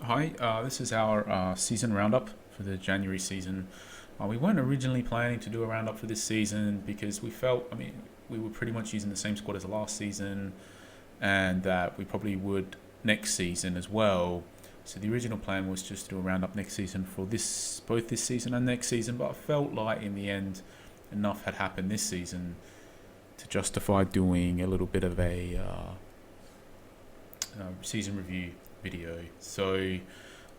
Hi, this is our season roundup for the January season. We weren't originally planning to do a roundup for this season because we felt, we were pretty much using the same squad as the last season and that we probably would next season as well. So the original plan was just to do a roundup next season for both this season and next season, but I felt like in the end enough had happened this season to justify doing a little bit of a season review video. So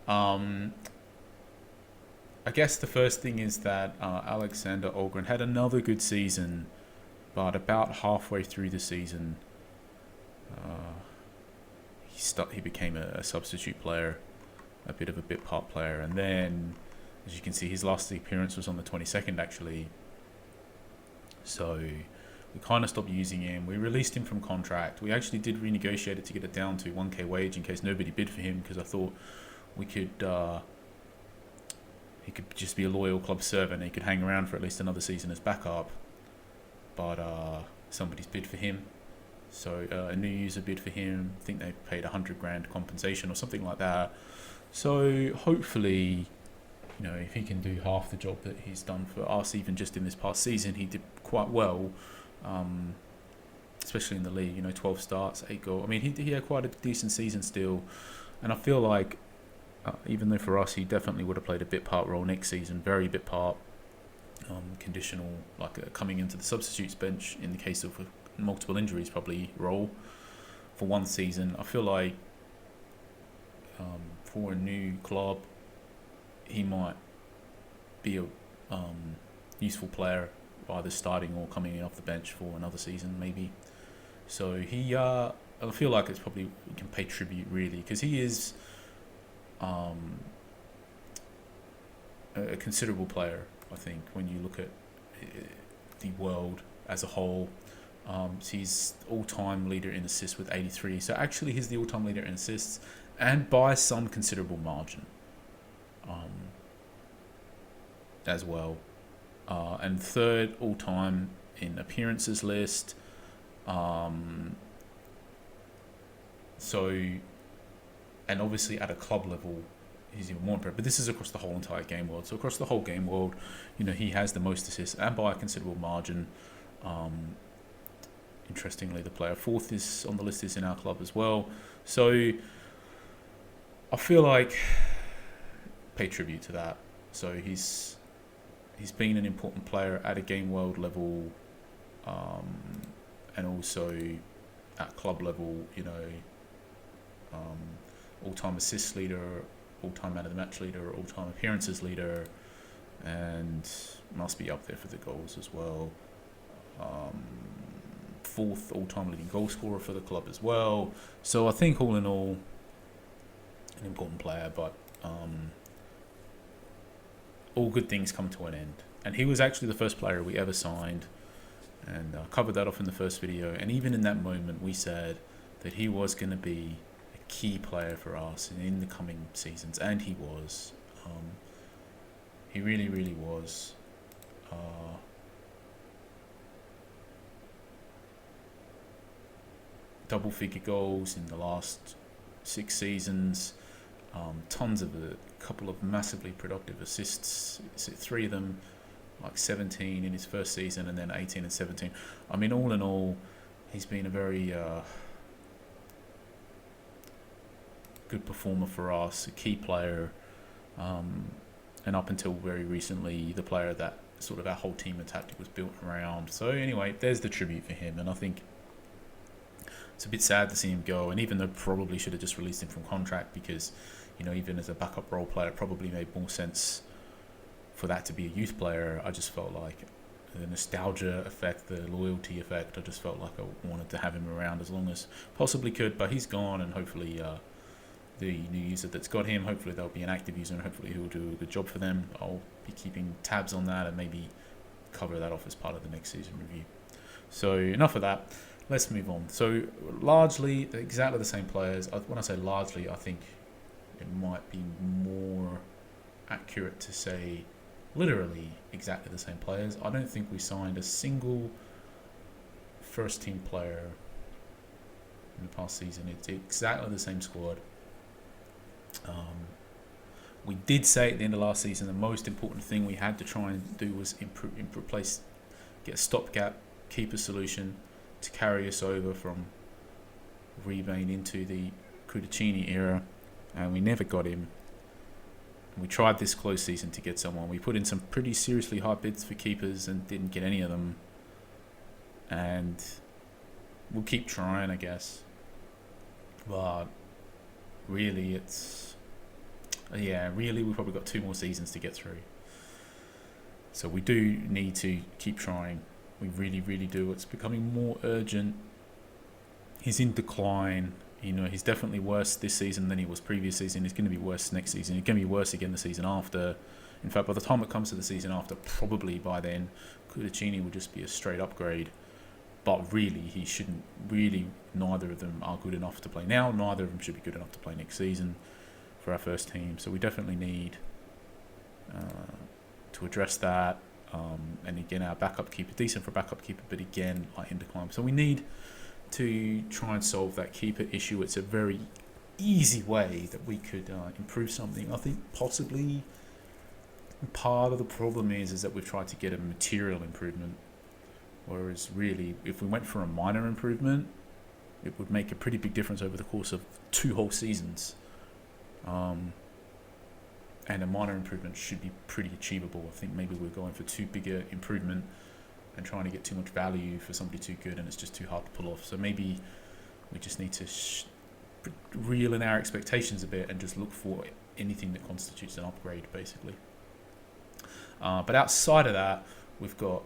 I guess the first thing is that Alexander Ogren had another good season, but about halfway through the season, he became a substitute player, a bit of a bit part player, and then, as you can see, his last appearance was on the 22nd actually. So we kind of stopped using him. We released him from contract. We actually did renegotiate it to get it down to 1k wage in case nobody bid for him, because I thought we could he could just be a loyal club servant and he could hang around for at least another season as backup. But somebody's bid for him. So a new user bid for him. I think they paid 100 grand compensation or something like that. So hopefully, if he can do half the job that he's done for us, even just in this past season, he did quite well. Especially in the league, 12 starts, 8 goals. He had quite a decent season still, and I feel like even though for us he definitely would have played a bit part role next season, very bit part, conditional, like coming into the substitutes bench in the case of multiple injuries, probably role for one season. I feel like for a new club, he might be a useful player, either starting or coming in off the bench for another season maybe. So I feel like it's probably, we can pay tribute really, because he is a considerable player, I think, when you look at the world as a whole. He's all-time leader in assists with 83. So actually he's the all-time leader in assists, and by some considerable margin as well. And third all-time in appearances list. And obviously at a club level, he's even more impressive. But this is across the whole entire game world. So across the whole game world, he has the most assists and by a considerable margin. Interestingly, the player fourth is on the list is in our club as well. So I feel like pay tribute to that. So he's been an important player at a game world level, and also at club level. All-time assists leader, all-time man of the match leader, all-time appearances leader, and must be up there for the goals as well. Fourth all-time leading goal scorer for the club as well. So I think all in all, an important player, but all good things come to an end. And he was actually the first player we ever signed, and covered that off in the first video. And even in that moment, we said that he was going to be a key player for us in the coming seasons, and he was. He really, really was. Double-figure goals in the last 6 seasons. Tons of a couple of massively productive assists. 3 of them, like 17 in his first season, and then 18 and 17. All in all, he's been a very good performer for us, a key player, and up until very recently, the player that sort of our whole team and tactic was built around. So anyway, there's the tribute for him, and I think it's a bit sad to see him go, and even though probably should have just released him from contract, because even as a backup role player, it probably made more sense for that to be a youth player. I just felt like the nostalgia effect, the loyalty effect, I just felt like I wanted to have him around as long as possibly could, but he's gone, and hopefully the new user that's got him, hopefully they'll be an active user, and hopefully he'll do a good job for them. I'll be keeping tabs on that and maybe cover that off as part of the next season review. So enough of that. Let's move on. So largely exactly the same players. When I say largely, I think it might be more accurate to say literally exactly the same players. I don't think we signed a single first team player in the past season. It's exactly the same squad. We did say at the end of last season the most important thing we had to try and do was get a stopgap keeper solution to carry us over from Rebane into the Cudicini era, and we never got him. We tried this close season to get someone. We put in some pretty seriously high bids for keepers and didn't get any of them. And we'll keep trying, I guess. But really, we've probably got 2 more seasons to get through. So we do need to keep trying. We really, really do. It's becoming more urgent. He's in decline. He's definitely worse this season than he was previous season. He's going to be worse next season. He's going to be worse again the season after. In fact, by the time it comes to the season after, probably by then, Cudicini will just be a straight upgrade. But really, he shouldn't. Really, neither of them are good enough to play now. Neither of them should be good enough to play next season for our first team. So we definitely need to address that. And again, our backup keeper, decent for a backup keeper, but again, in decline. So we need to try and solve that keeper issue. It's a very easy way that we could improve something. I think possibly part of the problem is that we've tried to get a material improvement, whereas really, if we went for a minor improvement, it would make a pretty big difference over the course of 2 whole seasons. And a minor improvement should be pretty achievable. I think maybe we're going for too big an improvement and trying to get too much value for somebody too good, and it's just too hard to pull off. So maybe we just need to reel in our expectations a bit and just look for anything that constitutes an upgrade, basically. But outside of that, we've got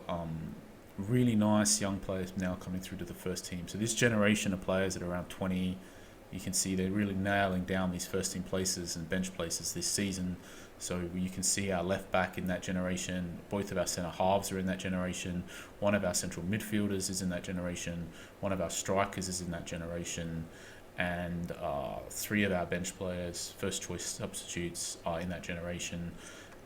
really nice young players now coming through to the first team. So this generation of players at around 20, you can see they're really nailing down these first team places and bench places this season. So you can see our left back in that generation, both of our centre halves are in that generation, one of our central midfielders is in that generation, one of our strikers is in that generation, and 3 of our bench players, first choice substitutes, are in that generation.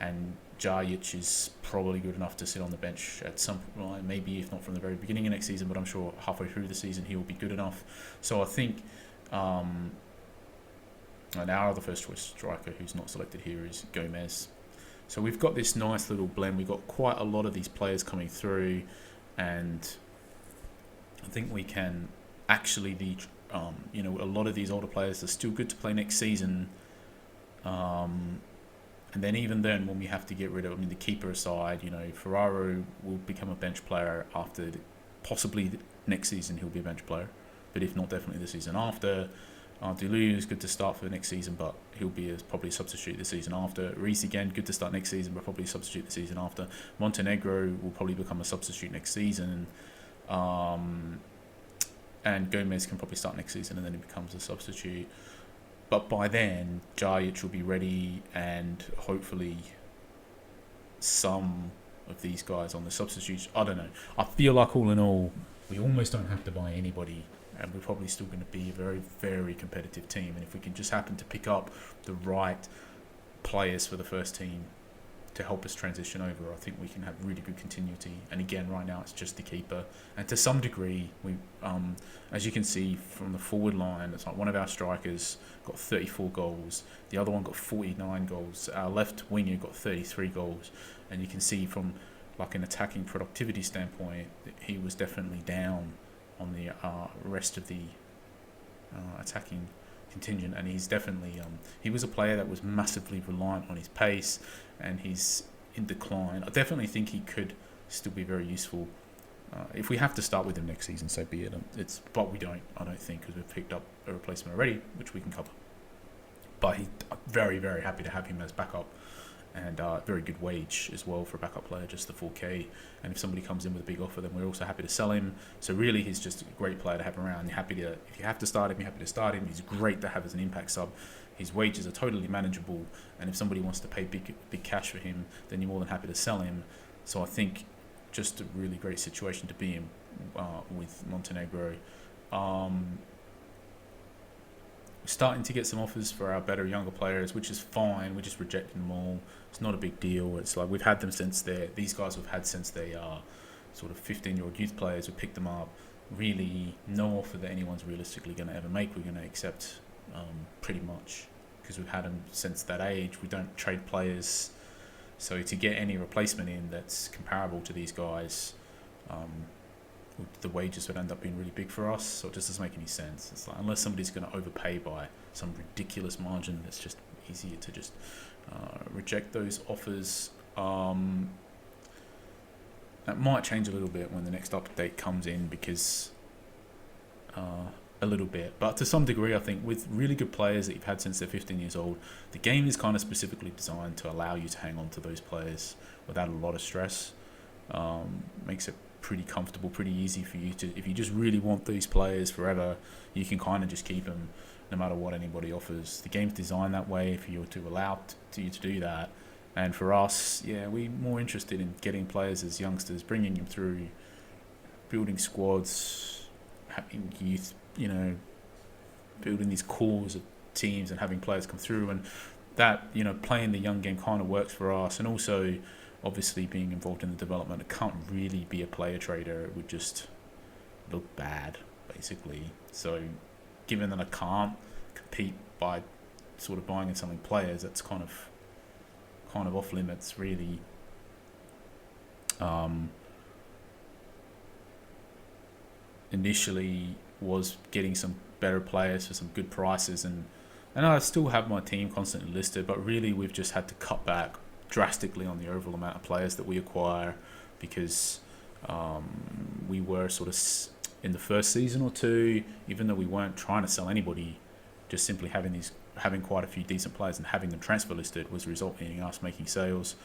And Djajic is probably good enough to sit on the bench at some point, maybe if not from the very beginning of next season, but I'm sure halfway through the season he will be good enough. So I think and our other first choice striker who's not selected here is Gomez. So we've got this nice little blend. We've got quite a lot of these players coming through, and I think we can actually, a lot of these older players are still good to play next season. And then even then, when we have to get rid of, the keeper aside, Ferraro will become a bench player after, possibly next season he'll be a bench player, but if not, definitely the season after. Delu is good to start for the next season, but he'll be probably a substitute the season after. Reece again, good to start next season, but probably a substitute the season after. Montenegro will probably become a substitute next season. And Gomez can probably start next season and then he becomes a substitute. But by then, Djajic will be ready, and hopefully some of these guys on the substitutes. I don't know. I feel like all in all, we almost don't have to buy anybody, and we're probably still going to be a very, very competitive team. And if we can just happen to pick up the right players for the first team to help us transition over, I think we can have really good continuity. And again, right now it's just the keeper, and to some degree, we, as you can see from the forward line, it's like one of our strikers got 34 goals, the other one got 49 goals, our left winger got 33 goals, and you can see from like an attacking productivity standpoint, he was definitely down on the rest of the attacking contingent, and he's definitely he was a player that was massively reliant on his pace, and he's in decline. I definitely think he could still be very useful. If we have to start with him next season, so be it. But we don't. I don't think, because we've picked up a replacement already, which we can cover. But I'm very, very happy to have him as backup, and very good wage as well for a backup player, just the 4K. And if somebody comes in with a big offer, then we're also happy to sell him. So really, he's just a great player to have around. You're happy to, if you have to start him, you're happy to start him. He's great to have as an impact sub. His wages are totally manageable, and if somebody wants to pay big cash for him, then you're more than happy to sell him. So I think just a really great situation to be in with Montenegro. Starting to get some offers for our better younger players, which is fine. We're just rejecting them all. It's not a big deal. It's like we've had them since these guys have had since they are sort of 15-year-old youth players. We picked them up. Really, no offer that anyone's realistically going to ever make we're going to accept pretty much, because we've had them since that age. We don't trade players, so to get any replacement in that's comparable to these guys, the wages would end up being really big for us. So it just doesn't make any sense. It's like, unless somebody's going to overpay by some ridiculous margin, it's just easier to just reject those offers. That might change a little bit when the next update comes in, because a little bit, but to some degree, I think with really good players that you've had since they're 15 years old, the game is kind of specifically designed to allow you to hang on to those players without a lot of stress. Makes it pretty comfortable, pretty easy for you to, if you just really want these players forever, you can kind of just keep them no matter what anybody offers. The game's designed that way for you to allow you to do that. And for us, yeah, we're more interested in getting players as youngsters, bringing them through, building squads, having youth, building these cores of teams and having players come through. And that, playing the young game kind of works for us. And also, obviously, being involved in the development, it can't really be a player trader. It would just look bad, basically. So, given that I can't compete by sort of buying and selling players, that's kind of off limits, really. Initially was getting some better players for some good prices, and I still have my team constantly listed, but really we've just had to cut back drastically on the overall amount of players that we acquire, because we were sort of in the first season or two, even though we weren't trying to sell anybody, just simply having quite a few decent players and having them transfer listed was resulting in us making sales.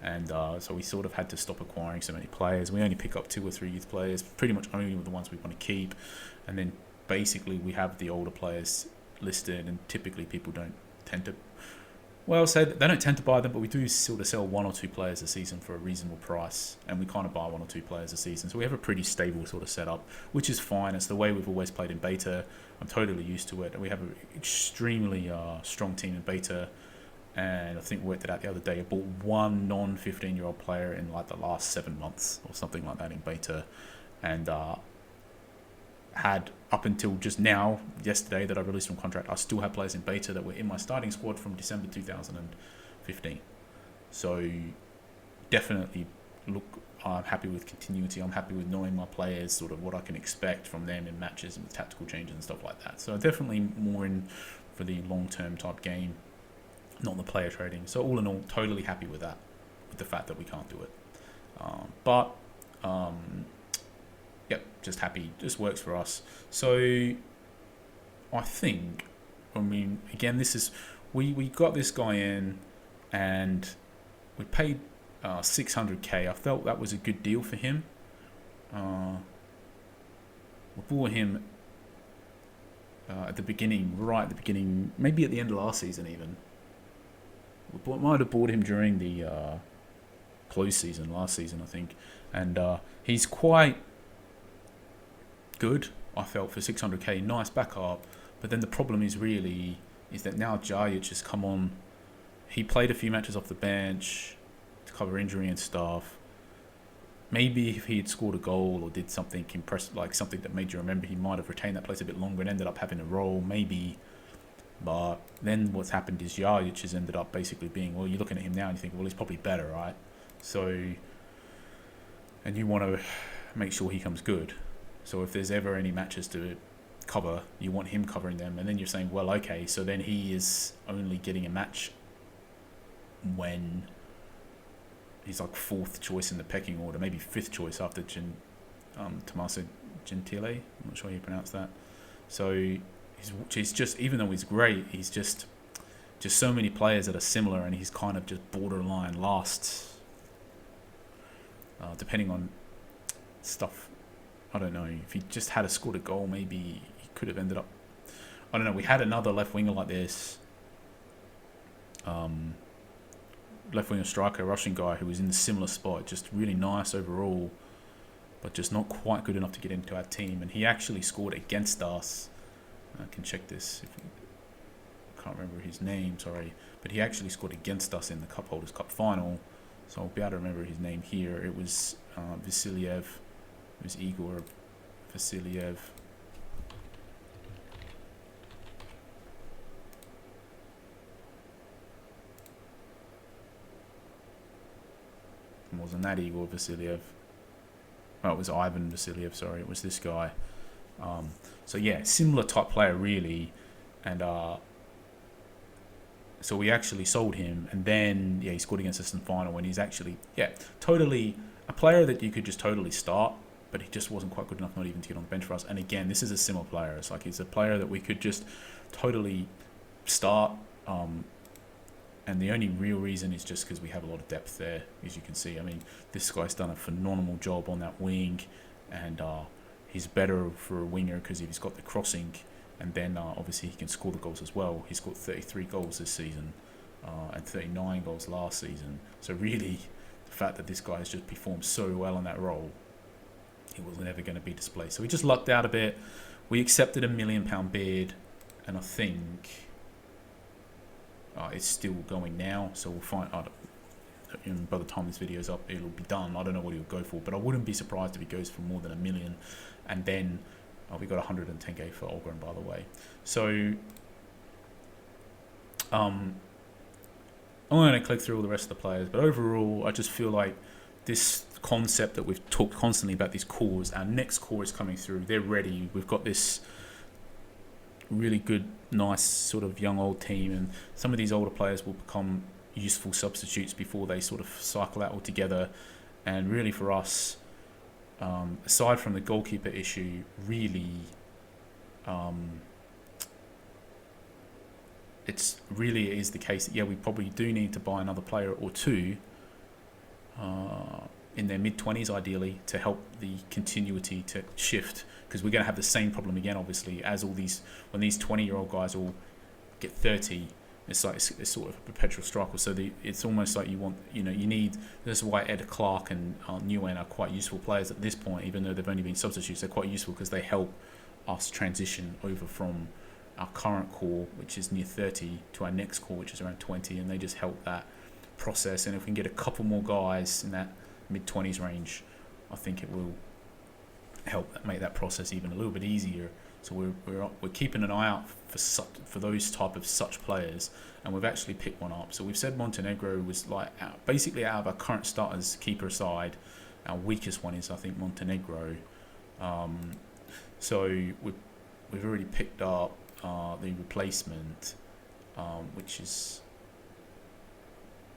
And so we sort of had to stop acquiring so many players. We only pick up 2 or 3 youth players, pretty much only the ones we want to keep. And then basically we have the older players listed, and typically people don't tend to, say they don't tend to buy them, but we do sort of sell 1 or 2 players a season for a reasonable price, and we kind of buy 1 or 2 players a season. So we have a pretty stable sort of setup, which is fine. It's the way we've always played in beta. I'm totally used to it. And we have an extremely strong team in beta. And I think we worked it out the other day. I bought 1 non-15-year-old player in like the last 7 months or something like that in beta, and had up until just now, yesterday that I released from contract, I still have players in beta that were in my starting squad from December 2015. So definitely, I'm happy with continuity. I'm happy with knowing my players, sort of what I can expect from them in matches and tactical changes and stuff like that. So definitely more in for the long-term type game, not the player trading. So all in all, totally happy with that, with the fact that we can't do it. Yep, just happy. Just works for us. So I think, again, this is, we got this guy in and we paid 600k. I felt that was a good deal for him. We bought him at the beginning, right at the beginning, maybe at the end of last season even. We might have bought him during the close season, last season, I think. And he's quite good, I felt, for 600k. Nice backup. But then the problem is that now Jajic has come on. He played a few matches off the bench to cover injury and stuff. Maybe if he had scored a goal or did something impressive, like something that made you remember, he might have retained that place a bit longer and ended up having a role, maybe. But then what's happened is Jajic has ended up basically being, well, you're looking at him now and you think, well, he's probably better, right? So, and you want to make sure he comes good. So if there's ever any matches to cover, you want him covering them. And then you're saying, well, okay, so then he is only getting a match when he's like 4th choice in the pecking order, maybe 5th choice after Tommaso Gentile. I'm not sure how you pronounce that. So he's just, even though he's great, he's just so many players that are similar, and he's kind of just borderline last, depending on stuff. I don't know, if he just had scored a goal, maybe he could have ended up, I don't know. We had another left winger like this, left winger striker, Russian guy, who was in a similar spot, just really nice overall, but just not quite good enough to get into our team. And he actually scored against us. I can check this. I can't remember his name, sorry. But he actually scored against us in the Cup Holders Cup final. So I'll be able to remember his name here. It was Vasiliev. It was Igor Vasiliev. wasn't that Igor Vasiliev. Oh, it was Ivan Vasiliev, sorry. It was this guy. So, yeah, similar type player, really. And so we actually sold him. And then, he scored against us in the final when he's actually, totally a player that you could just totally start. But he just wasn't quite good enough not even to get on the bench for us. And again, this is a similar player. It's like he's a player that we could just totally start. And the only real reason is just because we have a lot of depth there, as you can see. I mean, this guy's done a phenomenal job on that wing, and he's better for a winger because he's got the crossing, and then obviously he can score the goals as well. He scored 33 goals this season and 39 goals last season. So really, the fact that this guy has just performed so well in that role, he was never going to be displaced. So we just lucked out a bit. We accepted £1 million bid, and I think it's still going now. So we'll find out. By the time this video is up, it'll be done. I don't know what he'll go for, but I wouldn't be surprised if he goes for more than $1 million. And then we got 110k for Olgren, by the way. So I'm going to click through all the rest of the players, but overall, I just feel like this concept that we've talked constantly about, these cores, our next core is coming through. They're ready. We've got this really good, nice sort of young old team, and some of these older players will become useful substitutes before they sort of cycle out altogether. And really for us, aside from the goalkeeper issue, really it's really is the case that we probably do need to buy another player or two in their mid-20s ideally to help the continuity to shift, because we're going to have the same problem again obviously as all these, when these 20-year-old guys all get 30. It's like it's sort of a perpetual struggle. So it's almost like you need. This is why Ed Clark and Nguyen are quite useful players at this point, even though they've only been substitutes. They're quite useful because they help us transition over from our current core, which is near 30, to our next core, which is around 20, and they just help that process. And if we can get a couple more guys in that mid-20s range, I think it will help make that process even a little bit easier. So we're keeping an eye out for those type of such players, and we've actually picked one up. So we've said Montenegro was like basically out of our current starters keeper side, our weakest one is I think Montenegro. So we've already picked up the replacement, which is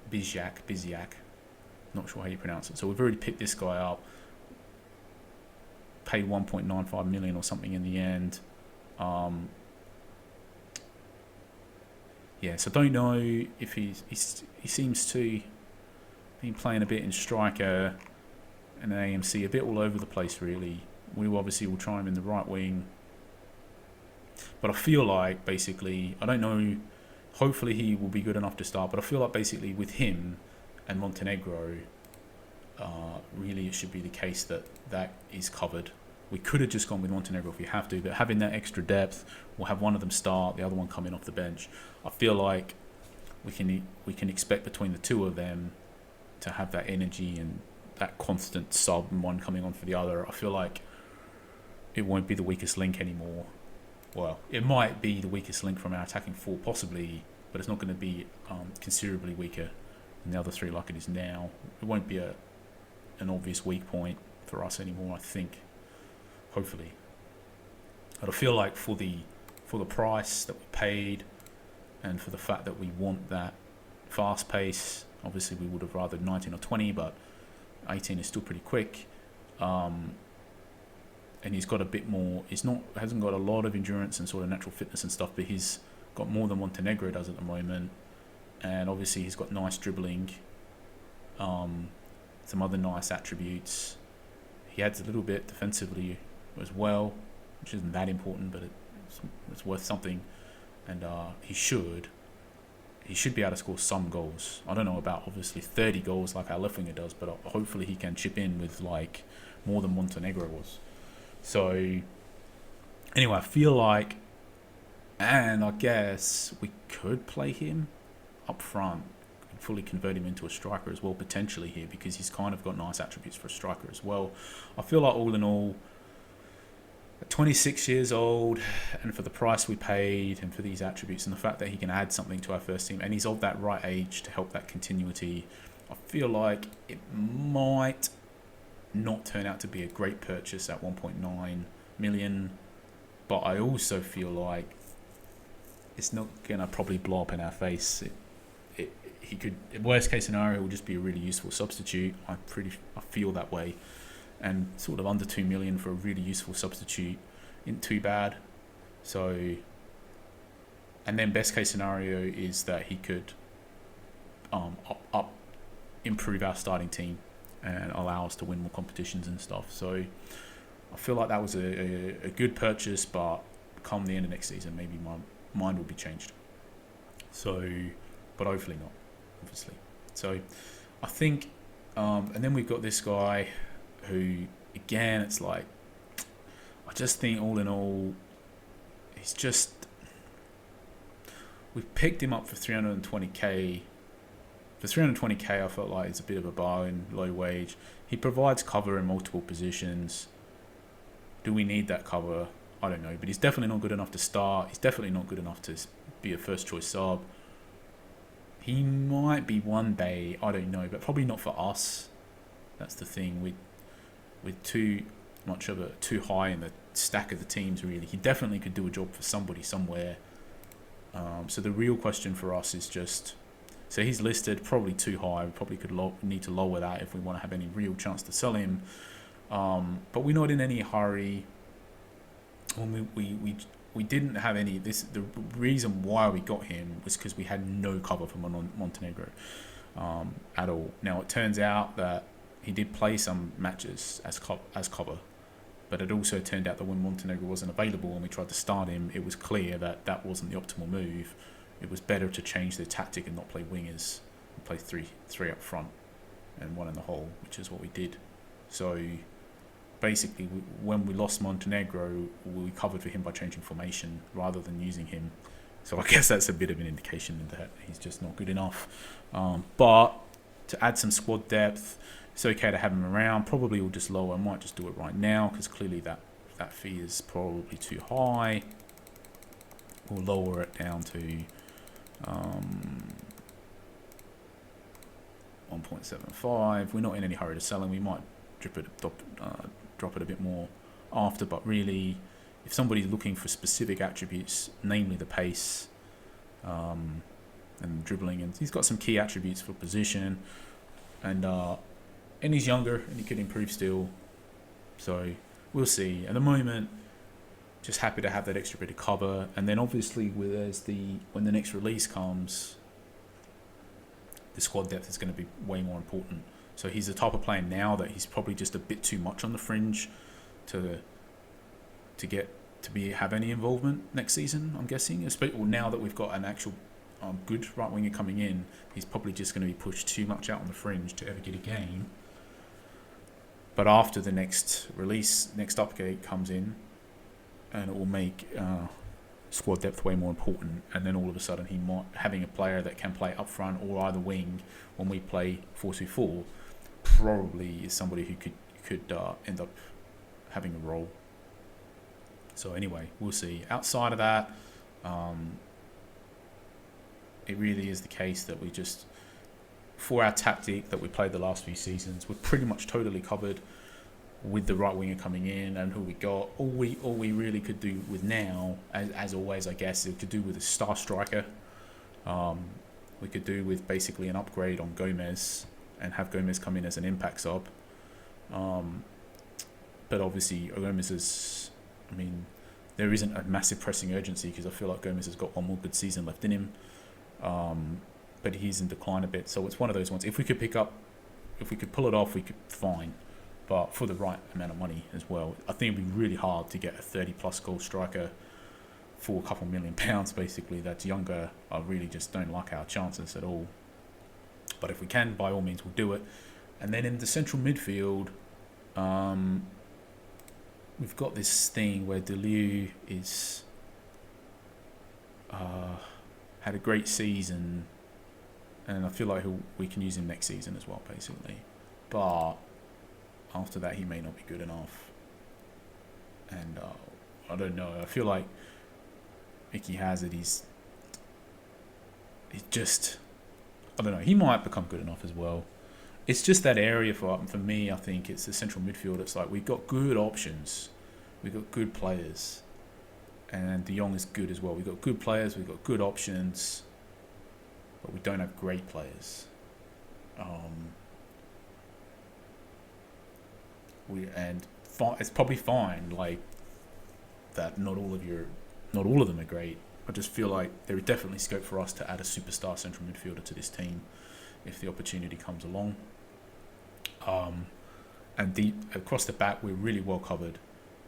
Biziak. Not sure how you pronounce it. So we've already picked this guy up. Paid 1.95 million or something in the end. So don't know if he seems to be playing a bit in striker and AMC, a bit all over the place really. We obviously will try him in the right wing, but I feel like basically, I don't know, hopefully he will be good enough to start, but I feel like basically with him and Montenegro, really it should be the case that is covered. We could have just gone with Montenegro if we have to, but having that extra depth, we'll have one of them start, the other one come in off the bench. I feel like we can expect between the two of them to have that energy and that constant sub, and one coming on for the other. I feel like it won't be the weakest link anymore. Well, it might be the weakest link from our attacking four, possibly, but it's not going to be considerably weaker than the other three like it is now. It won't be an obvious weak point for us anymore, I think. Hopefully. But I feel like for the price that we paid, and for the fact that we want that fast pace, obviously we would have rather 19 or 20, but 18 is still pretty quick. And he's got a bit more. Hasn't got a lot of endurance and sort of natural fitness and stuff, but he's got more than Montenegro does at the moment. And obviously he's got nice dribbling, some other nice attributes. He adds a little bit defensively as well, which isn't that important, but it's worth something. And he should be able to score some goals. I don't know about obviously 30 goals like our left winger does, but hopefully he can chip in with like more than Montenegro was. So anyway, I feel like, and I guess we could play him up front, fully convert him into a striker as well potentially here, because he's kind of got nice attributes for a striker as well. I feel like all in all, at 26 years old, and for the price we paid, and for these attributes, and the fact that he can add something to our first team, and he's of that right age to help that continuity, I feel like it might not turn out to be a great purchase at 1.9 million, but I also feel like it's not gonna probably blow up in our face. He could, worst case scenario, will just be a really useful substitute. I feel that way, and sort of under 2 million for a really useful substitute isn't too bad. So, and then best case scenario is that he could improve our starting team and allow us to win more competitions and stuff. So I feel like that was a good purchase, but come the end of next season, maybe my mind will be changed. So, but hopefully not, obviously. So I think, and then we've got this guy who, again, it's like, I just think all in all, he's just, we've picked him up for 320k. For 320k, I felt like it's a bit of a bargain, low wage. He provides cover in multiple positions. Do we need that cover? I don't know, but he's definitely not good enough to start. He's definitely not good enough to be a first choice sub. He might be one day, I don't know, but probably not for us. That's the thing. With too high in the stack of the teams, really. He definitely could do a job for somebody somewhere. So the real question for us is just, so he's listed probably too high. We probably need to lower that if we want to have any real chance to sell him. But we're not in any hurry. When we didn't have any. The reason why we got him was because we had no cover for Montenegro at all. Now it turns out that he did play some matches as cover, but it also turned out that when Montenegro wasn't available and we tried to start him, it was clear that that wasn't the optimal move. It was better to change the tactic and not play wingers, and play three up front and one in the hole, which is what we did. So basically, when we lost Montenegro, we covered for him by changing formation rather than using him. So I guess that's a bit of an indication that he's just not good enough. But to add some squad depth, it's okay to have him around. Probably we'll just lower. I might just do it right now because clearly that fee is probably too high. We'll lower it down to 1.75. We're not in any hurry to sell him. We might drop it a bit more after, but really, if somebody's looking for specific attributes, namely the pace and dribbling, and he's got some key attributes for position, and he's younger and he could improve still. So we'll see. At the moment, just happy to have that extra bit of cover, and then obviously when the next release comes, the squad depth is going to be way more important. So he's the type of player now that he's probably just a bit too much on the fringe to have any involvement next season, I'm guessing. Especially now that we've got an actual good right winger coming in, he's probably just going to be pushed too much out on the fringe to ever get a game. But after the next release, next update comes in, and it will make squad depth way more important. And then all of a sudden, having a player that can play up front or either wing when we play 4-2-4 probably is somebody who could end up having a role. So anyway, we'll see. Outside of that, it really is the case that we just, for our tactic that we played the last few seasons, we're pretty much totally covered with the right winger coming in and who we got. All we really could do with now, as always, I guess, it could do with a star striker. We could do with basically an upgrade on Gomez and have Gomez come in as an impact sub. But obviously, Gomez is, there isn't a massive pressing urgency because I feel like Gomez has got one more good season left in him. But he's in decline a bit, so it's one of those ones. If we could pull it off, we could, fine. But for the right amount of money as well, I think it'd be really hard to get a 30+ goal striker for a couple £1 million, basically, that's younger. I really just don't like our chances at all. But if we can, by all means, we'll do it. And then in the central midfield, we've got this thing where Deliu is had a great season, and I feel like we can use him next season as well, basically. But after that, he may not be good enough. And I don't know. I feel like Mickey Hazard, I don't know. He might become good enough as well. it's just that area for me. I think it's the central midfield. It's like we've got good options, we've got good players, and De Jong is good as well. We've got good players, we've got good options, but we don't have great players. It's probably fine. Like that, not all of them are great. I just feel like there is definitely scope for us to add a superstar central midfielder to this team if the opportunity comes along. And across the back, we're really well covered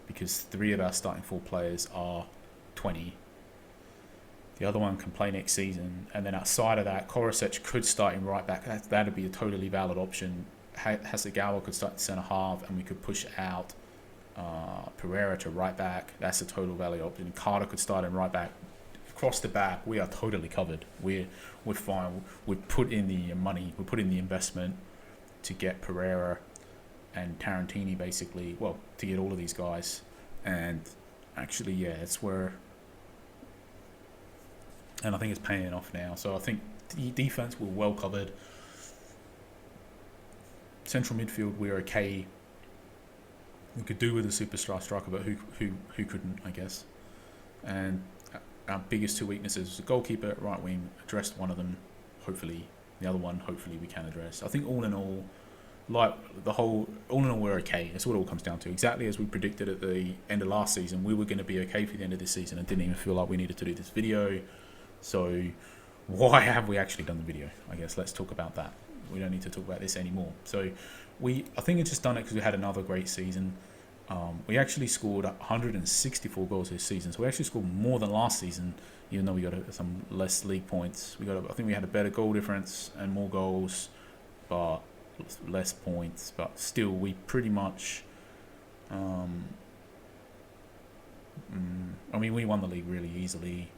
because 3 of our starting 4 players are 20. The other one can play next season. And then outside of that, Korosec could start in right back. That'd be a totally valid option. Hasegawa could start in centre half, and we could push out Pereira to right back. That's a total valid option. Carter could start in right back. Across the back, we are totally covered. We're fine. We put in the money. We put in the investment to get Pereira and Tarantini, basically. Well, to get all of these guys. And actually, yeah, it's where. And I think it's paying off now. So I think the defense, we're well covered. Central midfield, we're okay. We could do with a superstar striker, but who couldn't, I guess. And our biggest 2 weaknesses, the goalkeeper, right wing, addressed one of them, hopefully. The other one, hopefully, we can address. I think all in all, we're okay. That's what it all comes down to. Exactly as we predicted at the end of last season, we were going to be okay for the end of this season and didn't even feel like we needed to do this video. So why have we actually done the video? I guess let's talk about that. We don't need to talk about this anymore. So I think it's just done it because we had another great season. We actually scored 164 goals this season. So we actually scored more than last season, even though we got some less league points. I think we had a better goal difference and more goals, but less points. But still, we pretty much. We won the league really easily.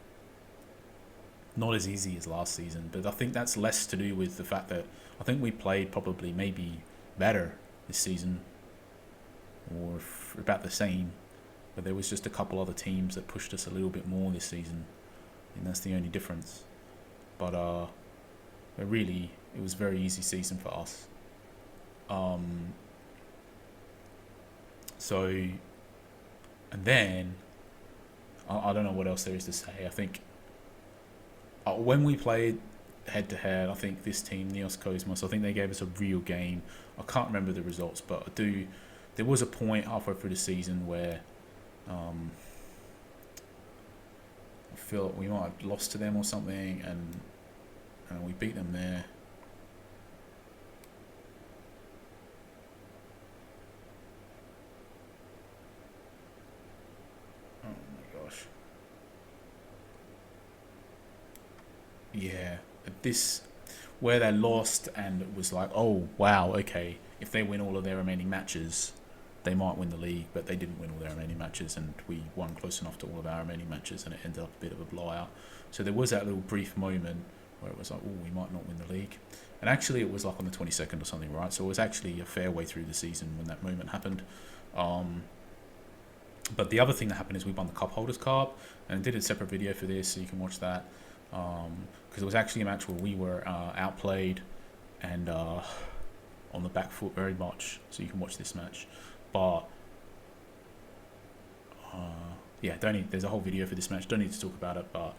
Not as easy as last season, but I think that's less to do with the fact that I think we played probably maybe better this season or about the same, but there was just a couple other teams that pushed us a little bit more this season, and that's the only difference. But really, it was a very easy season for us. So, and then I don't know what else there is to say. I think when we played head-to-head, I think this team, Neos Cosmos, I think they gave us a real game. I can't remember the results, but there was a point halfway through the season where I feel like we might have lost to them or something, and we beat them there. Oh my gosh. Yeah, where they lost, and it was like, oh wow, okay, if they win all of their remaining matches, they might win the league, but they didn't win all their remaining matches, and we won close enough to all of our remaining matches, and it ended up a bit of a blowout. So there was that little brief moment where it was like, oh, we might not win the league. And actually, it was like on the 22nd or something, right? So it was actually a fair way through the season when that moment happened. But the other thing that happened is we won the Cup Holders Cup, and I did a separate video for this, so you can watch that. Because it was actually a match where we were outplayed and on the back foot very much, so you can watch this match. But there's a whole video for this match. Don't need to talk about it, but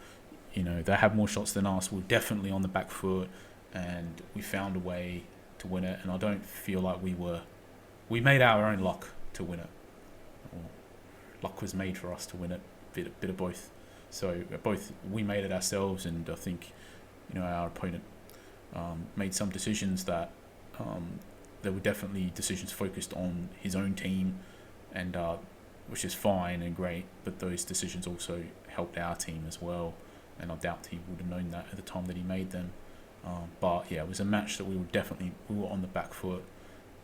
they have more shots than us. We're definitely on the back foot, and we found a way to win it. And I don't feel like we made our own luck to win it. Or luck was made for us to win it. Bit of both. So we made it ourselves, and I think our opponent made some decisions that there were definitely decisions focused on his own team, and which is fine and great, but those decisions also helped our team as well, and I doubt he would have known that at the time that he made them. But yeah, it was a match that we were on the back foot,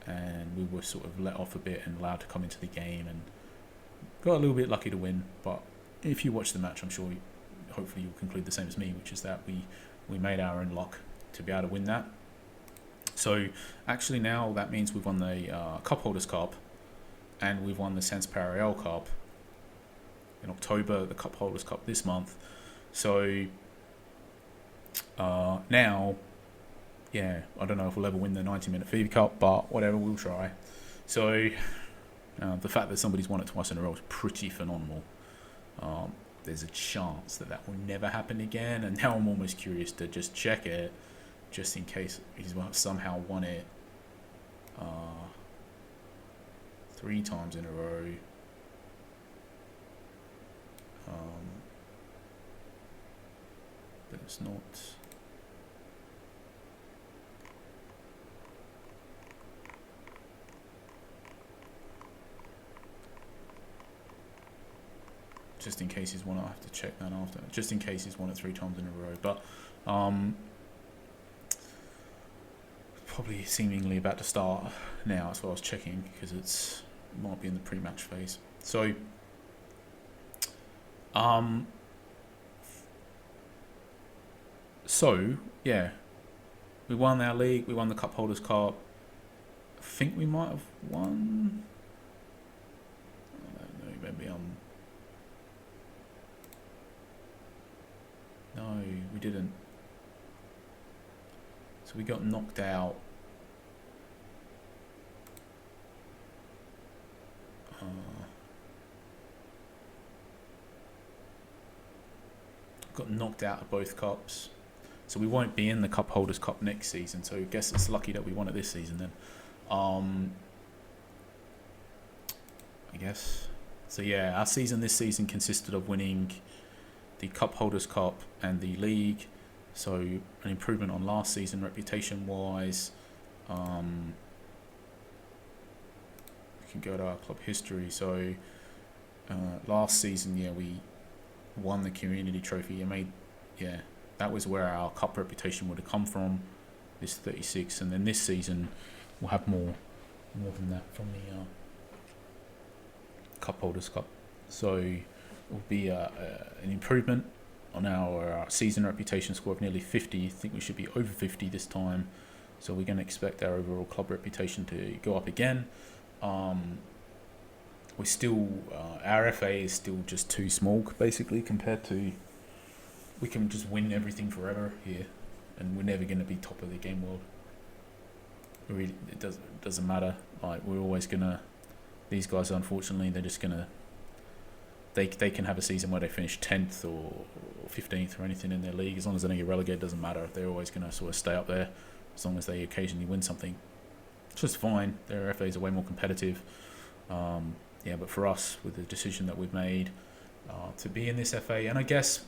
and we were sort of let off a bit and allowed to come into the game, and got a little bit lucky to win. But if you watch the match, I'm sure hopefully you'll conclude the same as me, which is that we made our own luck to be able to win that. So actually now that means we've won the Cup Holders Cup, and we've won the Sans Pareil Cup in October, the Cup Holders Cup this month. So now, yeah, I don't know if we'll ever win the 90-minute FIBA Cup, but whatever, we'll try. So the fact that somebody's won it twice in a row is pretty phenomenal. There's a chance that that will never happen again, and now I'm almost curious to just check it, just in case he's somehow won it 3 times in a row. But it's not. Just in case he's won it, I have to check that after. Just in case he's won it 3 times in a row, but probably seemingly about to start now. That's what I was checking, because it might be in the pre-match phase. So yeah, we won our league. We won the Cup Holders Cup. I think we might have won. I don't know. Maybe no, we didn't. So we got knocked out. Got knocked out of both cups, so we won't be in the Cup Holders Cup next season. So I guess it's lucky that we won it this season then. I guess. So yeah, our season this season consisted of winning the Cup Holders Cup and the league. So an improvement on last season reputation wise. We can go to our club history. So last season, yeah, we won the community trophy. That was where our cup reputation would have come from, this 36, and then this season we'll have more than that from the Cup Holders Cup. So it will be an improvement on our season reputation score of nearly 50. I think we should be over 50 this time, so we're going to expect our overall club reputation to go up again. We're still our FA is still just too small, basically, compared to, we can just win everything forever here, and we're never going to be top of the game world. Really, it doesn't matter. Like, we're always gonna. These guys, unfortunately, they're just gonna. They can have a season where they finish 10th or 15th or anything in their league. As long as they don't get relegated, doesn't matter. They're always gonna sort of stay up there, as long as they occasionally win something. It's just fine. Their FAs are way more competitive. But for us, with the decision that we've made to be in this FA, and I guess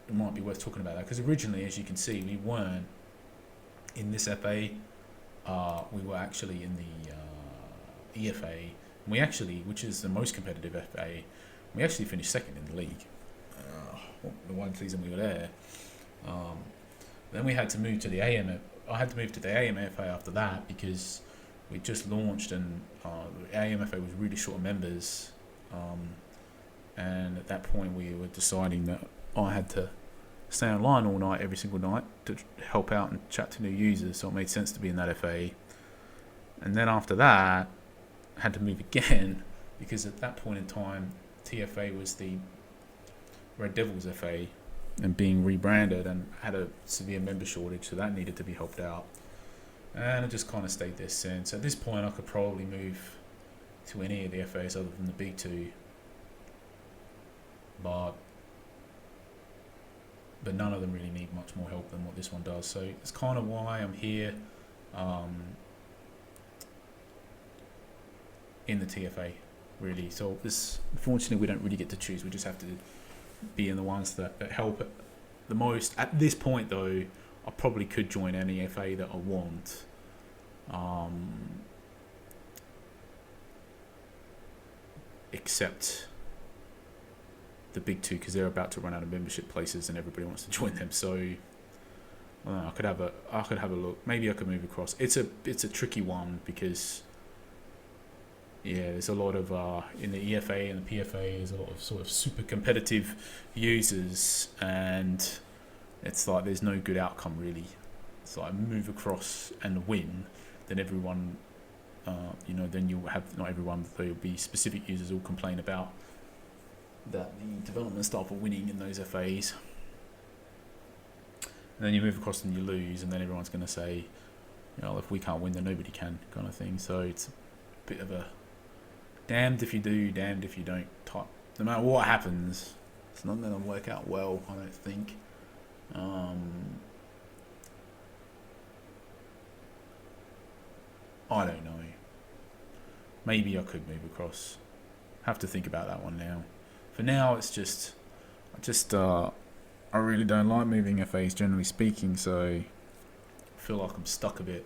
it might be worth talking about that, because originally, as you can see, we weren't in this FA. We were actually in the EFA. We actually, which is the most competitive FA, we actually finished second in the league. The one season we were there. Then we had to move to the AMF. I had to move to the AMFA after that, because we just launched, and the AMFA was really short of members. And at that point, we were deciding that I had to stay online all night, every single night, to help out and chat to new users. So it made sense to be in that FA. And then after that, I had to move again, because at that point in time, TFA was the Red Devils FA and being rebranded, and had a severe member shortage, so that needed to be helped out. And I just kind of stayed there since. At this point, I could probably move to any of the FAs other than the big two, but none of them really need much more help than what this one does. So it's kind of why I'm here in the TFA, really. So this, unfortunately, we don't really get to choose. We just have to be in the ones that help it the most. At this point, though, I probably could join any FA that I want. Except the big two, because they're about to run out of membership places and everybody wants to join them. So I could have a look. Maybe I could move across. It's a tricky one, because there's a lot of in the EFA and the PFA, there's a lot of sort of super competitive users, and it's like there's no good outcome really. So I move across and win, then everyone, then you'll have, not everyone, but there'll be specific users who'll complain about that the development staff are winning in those FAs. And then you move across and you lose, and then everyone's going to say, if we can't win, then nobody can, kind of thing. So it's a bit of a damned if you do, damned if you don't type. No matter what happens, it's not going to work out well, I don't think. I don't know. Maybe I could move across. Have to think about that one now. For now, it's just, I really don't like moving FAs, generally speaking, so I feel like I'm stuck a bit.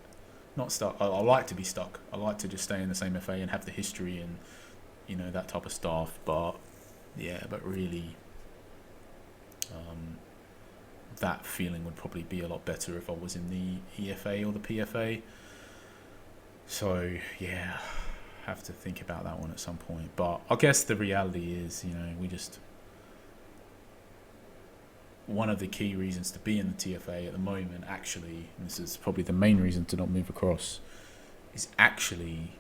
Not stuck. I like to be stuck. I like to just stay in the same FA and have the history and, that type of stuff. But, but really, that feeling would probably be a lot better if I was in the EFA or the PFA. So, have to think about that one at some point. But I guess the reality is, one of the key reasons to be in the TFA at the moment, actually, and this is probably the main reason to not move across, is actually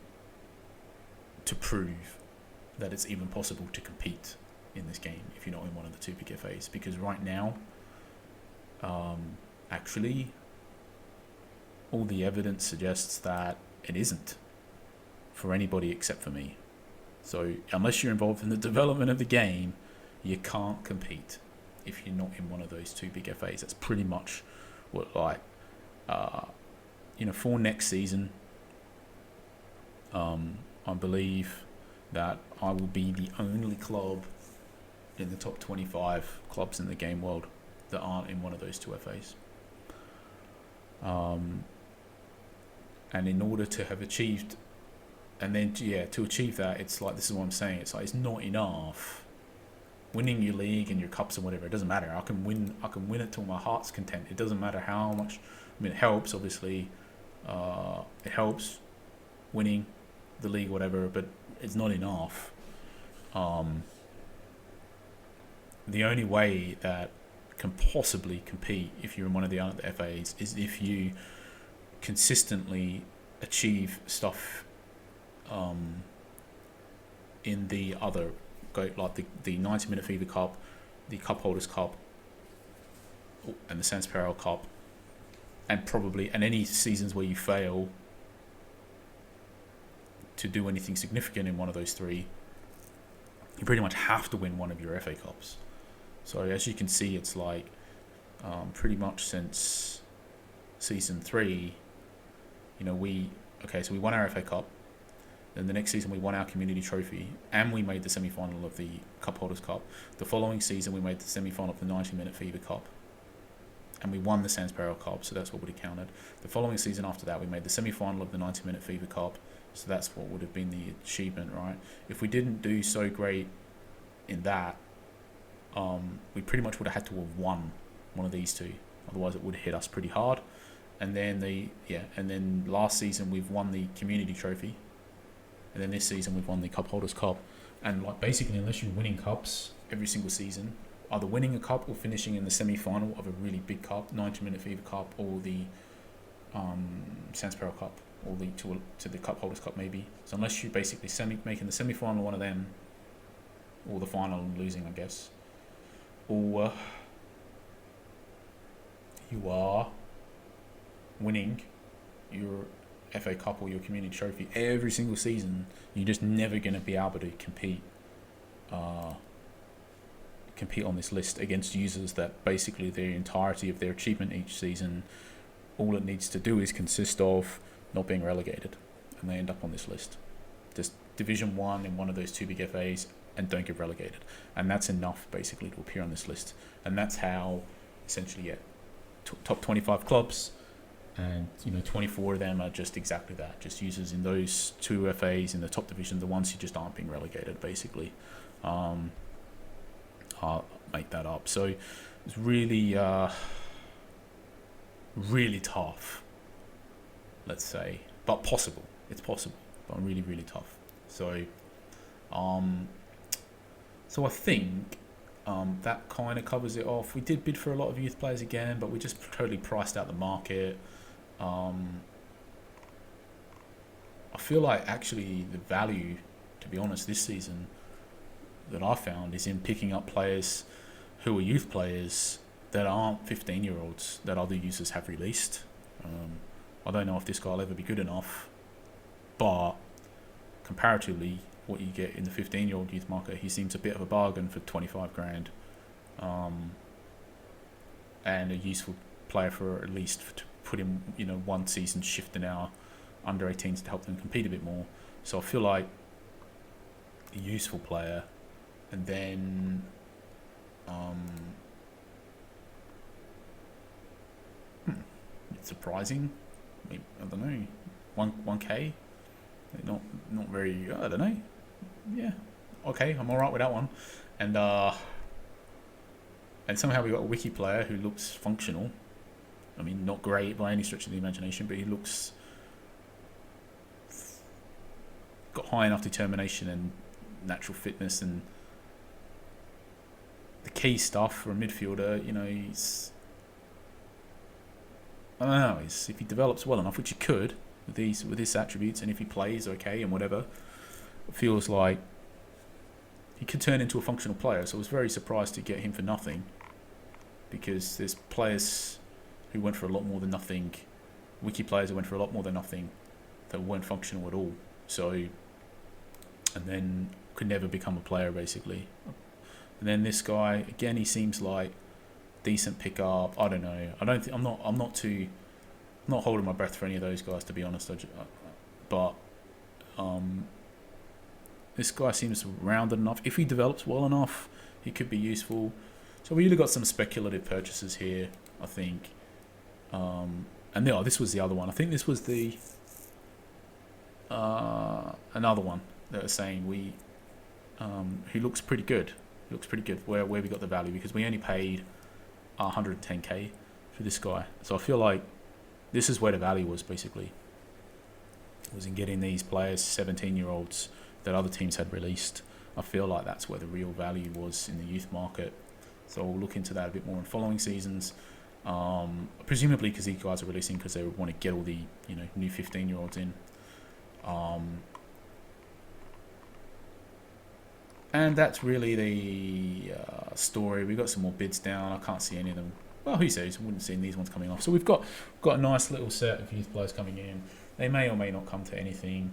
to prove that it's even possible to compete in this game if you're not in one of the two big FAs. Because right now, actually, all the evidence suggests that it isn't for anybody except for me. So unless you're involved in the development of the game, you can't compete if you're not in one of those two big FAs. That's pretty much what, for next season, I believe that I will be the only club in the top 25 clubs in the game world that aren't in one of those two FAs. And in order to have achieved, and then to achieve that, it's like, this is what I'm saying, it's like, it's not enough winning your league and your cups and whatever. It doesn't matter. I can win it till my heart's content. It doesn't matter how much. I mean, it helps, obviously. It helps winning the league, whatever, but it's not enough. The only way that can possibly compete if you're in one of the other FAs is if you consistently achieve stuff in the other, like the 90-minute Fever Cup, the Cup Holders Cup, and the Sansparrow Cup, and any seasons where you fail to do anything significant in one of those three, you pretty much have to win one of your FA Cups. So as you can see, it's like pretty much since season 3, we won our FA Cup. Then the next season we won our community trophy and we made the semi-final of the Cup Holders Cup. The following season we made the semi-final of the 90-minute Fever Cup and we won the Sansparrow Cup, so that's what would have counted. The following season after that we made the semi-final of the 90-minute Fever Cup, so that's what would have been the achievement, right? If we didn't do so great in that, we pretty much would have had to have won one of these two, otherwise it would have hit us pretty hard. And then last season we've won the community trophy. And then this season we've won the Cup Holders Cup. And basically, unless you're winning cups every single season, either winning a cup or finishing in the semi-final of a really big cup, 90-minute Fever Cup or the Sansparrow Cup, or to the Cup Holders Cup maybe. So unless you're basically making the semi-final one of them, or the final and losing, I guess, or you are winning your FA Cup or your community trophy every single season, you're just never going to be able to compete on this list against users that basically the entirety of their achievement each season, all it needs to do is consist of not being relegated, and they end up on this list. Just Division 1 in one of those two big FAs and don't get relegated, and that's enough basically to appear on this list. And that's how essentially top 25 clubs, and 24 of them are just exactly that, just users in those two FAs in the top division, the ones who just aren't being relegated basically. I'll make that up. So it's really really tough, let's say, but possible. It's possible, but really really tough. So I think that kind of covers it off. We did bid for a lot of youth players again, but we just totally priced out the market. I feel like actually the value, to be honest, this season that I found is in picking up players who are youth players that aren't 15-year-olds that other users have released. I don't know if this guy will ever be good enough, but comparatively, what you get in the 15-year-old youth market, he seems a bit of a bargain for 25 grand, and a useful player for at least to put in, one season shift in our under 18s to help them compete a bit more. So I feel like a useful player, and then it's surprising. I don't know, 1K, not very. I don't know. Yeah, okay, I'm alright with that one, and somehow we got a wiki player who looks functional. I mean, not great by any stretch of the imagination, but he looks got high enough determination and natural fitness, and the key stuff for a midfielder. He's, I don't know. If he develops well enough, which he could with his attributes, and if he plays okay and whatever, it feels like he could turn into a functional player. So I was very surprised to get him for nothing, because there's players who went for a lot more than nothing, wiki players who went for a lot more than nothing, that weren't functional at all. So, and then could never become a player basically. And then this guy again, he seems like decent pickup. I don't know. I'm not holding my breath for any of those guys, to be honest. But this guy seems rounded enough. If he develops well enough, he could be useful. So we really got some speculative purchases here, I think. And this was the other one. I think this was the another one that was saying he looks pretty good. He looks pretty good. Where we got the value, because we only paid 110k for this guy. So I feel like this is where the value was basically. It was in getting these players, 17-year-olds that other teams had released. I feel like that's where the real value was in the youth market. So we'll look into that a bit more in following seasons. Presumably because these guys are releasing because they want to get all the new 15-year-olds in. And that's really the story. We've got some more bids down. I can't see any of them. Well, who says? I wouldn't see these ones coming off. So we've got a nice little set of youth players coming in. They may or may not come to anything.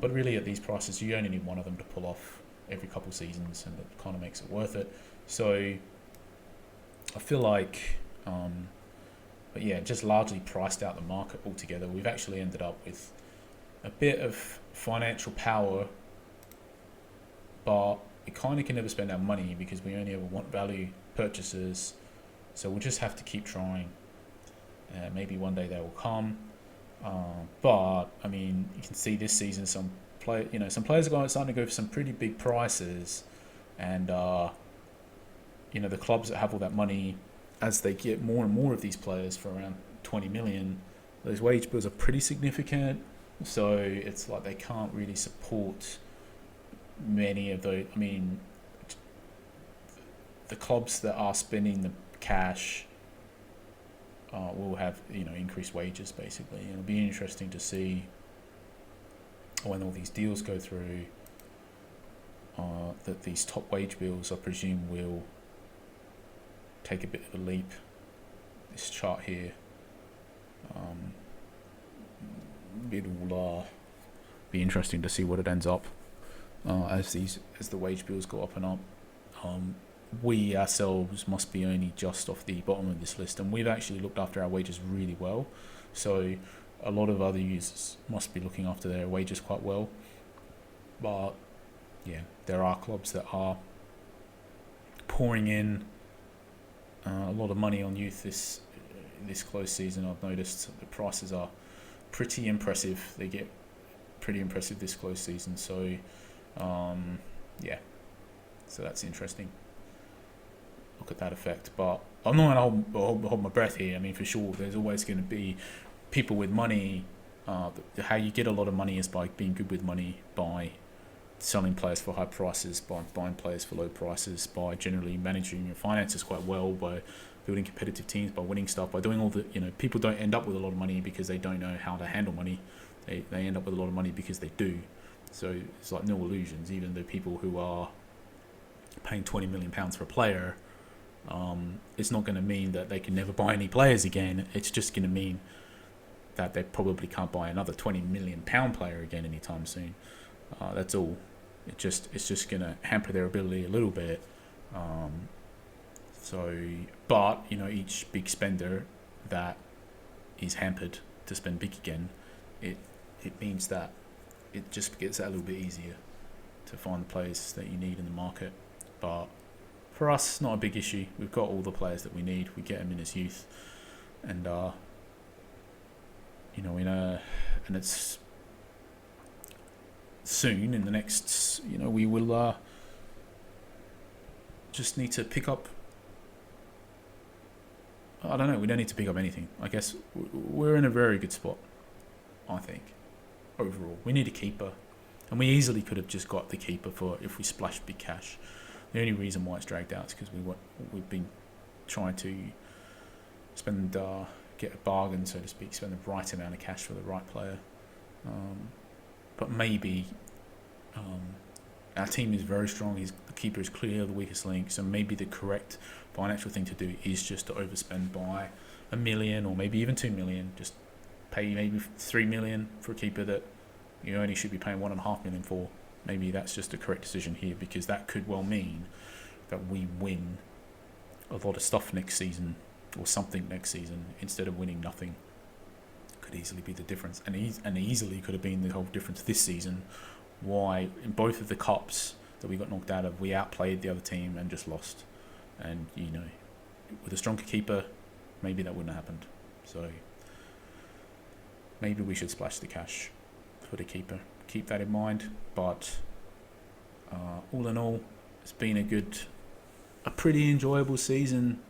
But really at these prices, you only need one of them to pull off every couple of seasons, and it kind of makes it worth it. So I feel like, but yeah, just largely priced out the market altogether. We've actually ended up with a bit of financial power, but we kind of can never spend our money because we only ever want value purchases. So we'll just have to keep trying. Maybe one day they will come. But I mean, you can see this season some players are starting to go for some pretty big prices, and the clubs that have all that money, as they get more and more of these players for around 20 million, those wage bills are pretty significant. So it's like they can't really support many of those. I mean, the clubs that are spending the cash will have increased wages basically. And it'll be interesting to see when all these deals go through that these top wage bills, I presume, will take a bit of a leap. This chart here, it'll be interesting to see what it ends up as the wage bills go up and up. We ourselves must be only just off the bottom of this list, and we've actually looked after our wages really well. So a lot of other users must be looking after their wages quite well. But yeah, there are clubs that are pouring in a lot of money on youth this close season. I've noticed the prices are pretty impressive. They get pretty impressive this close season. So yeah, so that's interesting. Look at that effect. But I'm not going to hold my breath here. I mean, for sure, there's always going to be people with money. How you get a lot of money is by being good with money, by selling players for high prices, by buying players for low prices, by generally managing your finances quite well, by building competitive teams, by winning stuff, by doing all the, people don't end up with a lot of money because they don't know how to handle money. They end up with a lot of money because they do. So it's like no illusions. Even the people who are paying £20 million for a player It's not going to mean that they can never buy any players again. It's just going to mean that they probably can't buy another £20 million player again anytime soon. That's all. It's just going to hamper their ability a little bit. But each big spender that is hampered to spend big again, it means that it just gets that a little bit easier to find the players that you need in the market. But for us, not a big issue. We've got all the players that we need. We get them in his youth, and and it's soon in the next. We will just need to pick up. I don't know. We don't need to pick up anything. I guess we're in a very good spot. I think overall, we need a keeper, and we easily could have just got the keeper for if we splashed big cash. The only reason why it's dragged out is because we've been trying to get a bargain, so to speak, spend the right amount of cash for the right player. But maybe our team is very strong. The keeper is clearly the weakest link, so maybe the correct financial thing to do is just to overspend by $1 million or maybe even $2 million. Just pay maybe $3 million for a keeper that you only should be paying $1.5 million for. Maybe that's just the correct decision here, because that could well mean that we win a lot of stuff next season or something next season instead of winning nothing. Could easily be the difference, and easily could have been the whole difference this season. Why in both of the cups that we got knocked out of, we outplayed the other team and just lost. And with a stronger keeper, maybe that wouldn't have happened. So maybe we should splash the cash for the keeper. Keep that in mind. But all in all, it's been a pretty enjoyable season.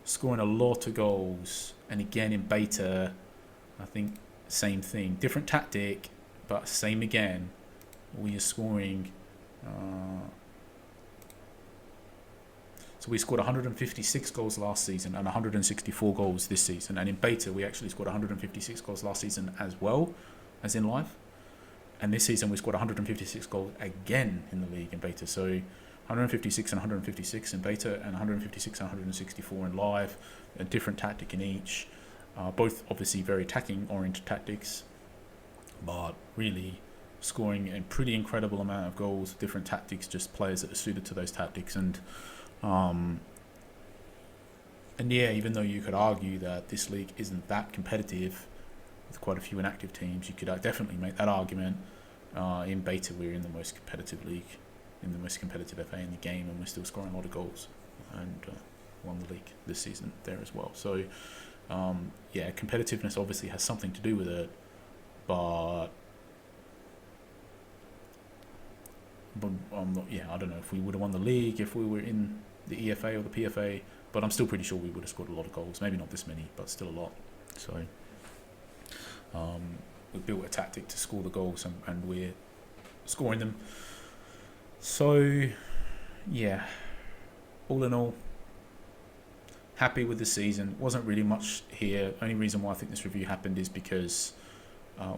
Scoring a lot of goals, and again in beta, I think same thing, different tactic, but same again. We are scoring. So we scored 156 goals last season and 164 goals this season. And in beta, we actually scored 156 goals last season as well as in live. And this season, we scored 156 goals again in the league in beta. So 156 and 156 in beta and 156 and 164 in live. A different tactic in each. Both obviously very attacking-oriented tactics. But really scoring a pretty incredible amount of goals, different tactics, just players that are suited to those tactics. And yeah, even though you could argue that this league isn't that competitive with quite a few inactive teams, you could definitely make that argument. In beta, we're in the most competitive league, in the most competitive FA in the game, and we're still scoring a lot of goals, and won the league this season there as well. So yeah, competitiveness obviously has something to do with it, but I'm not. Yeah, I don't know if we would have won the league if we were in the EFA or the PFA, but I'm still pretty sure we would have scored a lot of goals. Maybe not this many, but still a lot. So we built a tactic to score the goals, and we're scoring them. So yeah, all in all, happy with the season. Wasn't really much here. Only reason why I think this review happened is because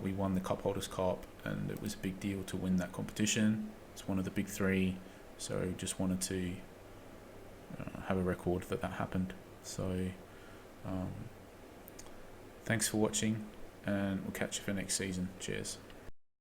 we won the Cup Holders Cup, and it was a big deal to win that competition. It's one of the big three, so just wanted to have a record that happened. So thanks for watching, and we'll catch you for next season. Cheers.